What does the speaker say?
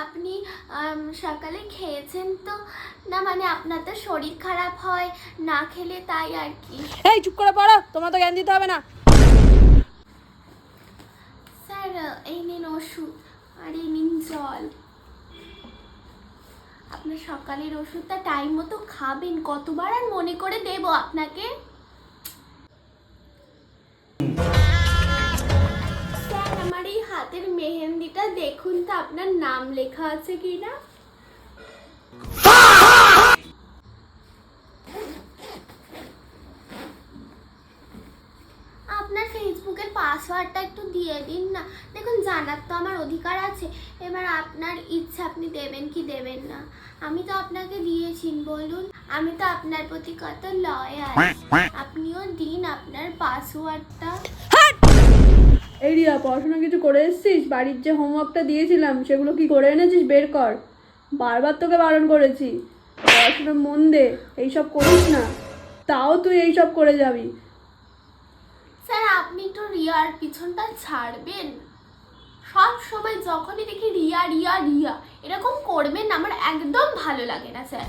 আপনি সকালে খেয়েছেন তো? না মানে আপনার তো শরীর খারাপ হয়, না খেলে তাই আর কি। এই চুপ করে পড়ো, তোমার তো জ্ঞান দিতে হবে না। স্যার এই নিন ওষুধ আর এই নিন জল। আপনার সকালের ওষুধটা টাইম মতো খাবেন, কতবার আর মনে করে দেব আপনাকে। স্যার আমার এই হাতের মেহেন্দিটা দেখুন তো আপনার নাম লেখা আছে কিনা। আপনার ফেসবুকের পাসওয়ার্ডটা একটু দিয়ে দিন না। দেখুন জানার তো আমার অধিকার আছে, এবার আপনার ইচ্ছা আপনি দেবেন কি দেবেন না। আমি তো আপনাকে দিয়েছি, বলুন, আমি তো আপনার প্রতি কত লয়াল। আপনিও দিন আপনার পাসওয়ার্ডটা। এই রিয়া, পড়াশোনা কিছু করে এসেছিস? বাড়ির যে হোমওয়ার্কটা দিয়েছিলাম সেগুলো কি করে এনেছিস? বের কর। বারবার তোকে বারণ করেছি পড়াশোনা মন দে, এইসব করিস না, তাও তুই এইসব করে যাবি। স্যার আপনি একটু রিয়ার পিছনটা ছাড়বেন। সব সময় যখনই দেখি রিয়া রিয়া রিয়া এরকম করবেন না, আমার একদম ভালো লাগে না স্যার।